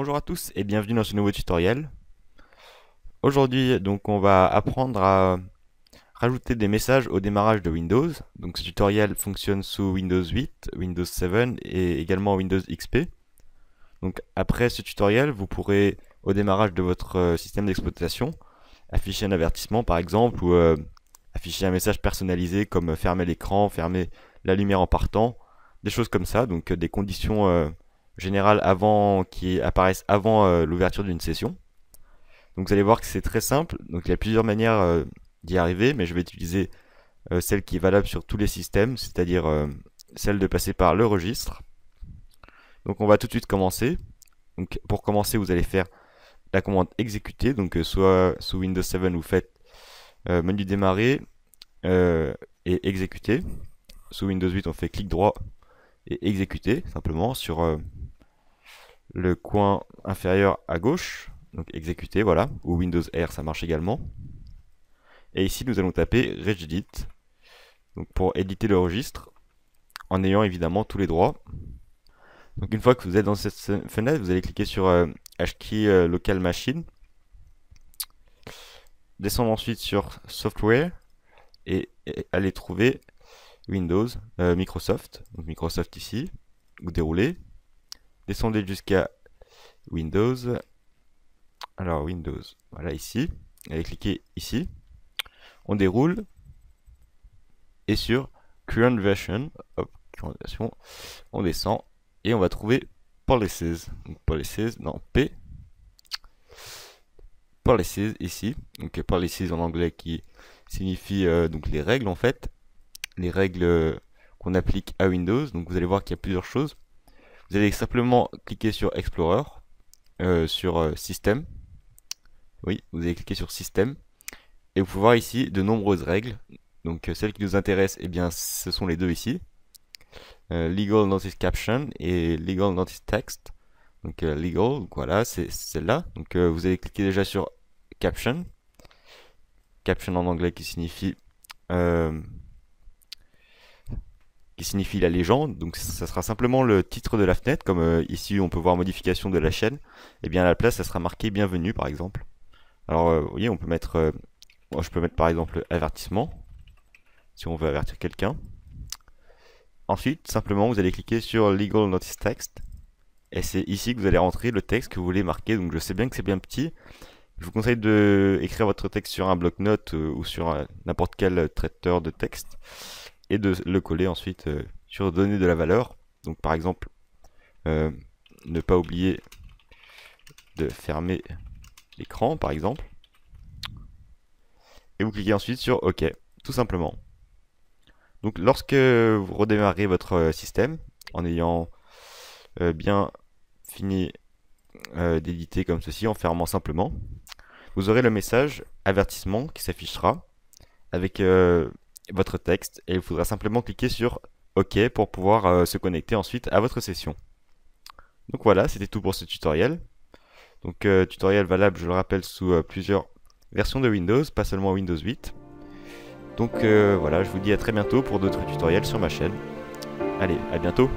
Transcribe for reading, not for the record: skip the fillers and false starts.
Bonjour à tous et bienvenue dans ce nouveau tutoriel. Aujourd'hui, donc, on va apprendre à rajouter des messages au démarrage de Windows. Donc, ce tutoriel fonctionne sous Windows 8, Windows 7 et également Windows XP. Donc, après ce tutoriel, vous pourrez, au démarrage de votre système d'exploitation, afficher un avertissement par exemple ou afficher un message personnalisé comme fermer l'écran, fermer la lumière en partant, des choses comme ça. Donc, des conditions générales qui apparaissent avant l'ouverture d'une session. Donc vous allez voir que c'est très simple. Donc il y a plusieurs manières d'y arriver, mais je vais utiliser celle qui est valable sur tous les systèmes, c'est-à-dire celle de passer par le registre. Donc on va tout de suite commencer. Donc pour commencer, vous allez faire la commande exécuter. Donc soit sous Windows 7 vous faites menu démarrer et exécuter. Sous Windows 8 on fait clic droit et exécuter simplement sur le coin inférieur à gauche. Donc exécuter, voilà, ou Windows R, ça marche également. Et ici, nous allons taper regedit, donc pour éditer le registre, en ayant évidemment tous les droits. Donc une fois que vous êtes dans cette fenêtre, vous allez cliquer sur HKey Local Machine, descendre ensuite sur Software et aller trouver Windows, Microsoft, donc Microsoft ici, vous déroulez, descendez jusqu'à Windows. Alors Windows, voilà ici, allez cliquer ici, on déroule, et sur Current Version, hop, current version, on descend, et on va trouver Policies, donc Policies, non, P, Policies ici, donc Policies en anglais qui signifie donc les règles en fait, les règles qu'on applique à Windows. Donc vous allez voir qu'il y a plusieurs choses. Vous allez simplement cliquer sur Explorer, sur Système. Oui, vous allez cliquer sur Système et vous pouvez voir ici de nombreuses règles. Donc celles qui nous intéressent, eh bien, ce sont les deux ici. Legal Notice Caption et Legal Notice Text. Donc Legal, donc voilà, c'est celle-là. Donc vous allez cliquer déjà sur Caption. Caption en anglais qui signifie la légende. Donc ça sera simplement le titre de la fenêtre, comme ici on peut voir modification de la chaîne. Et bien à la place, ça sera marqué bienvenue par exemple. Alors, vous voyez, on peut mettre, moi je peux mettre par exemple avertissement, si on veut avertir quelqu'un. Ensuite, simplement, vous allez cliquer sur Legal Notice Text, et c'est ici que vous allez rentrer le texte que vous voulez marquer. Donc je sais bien que c'est bien petit, je vous conseille de écrire votre texte sur un bloc-notes ou sur n'importe quel traiteur de texte, et de le coller ensuite sur donner de la valeur. Donc par exemple, ne pas oublier de fermer l'écran par exemple, et vous cliquez ensuite sur OK, tout simplement. Donc lorsque vous redémarrez votre système en ayant bien fini d'éditer comme ceci, en fermant simplement, vous aurez le message avertissement qui s'affichera avec votre texte, et il faudra simplement cliquer sur OK pour pouvoir se connecter ensuite à votre session. Donc voilà, c'était tout pour ce tutoriel. Donc tutoriel valable, je le rappelle, sous plusieurs versions de Windows, pas seulement Windows 8. Donc voilà, je vous dis à très bientôt pour d'autres tutoriels sur ma chaîne. Allez, à bientôt!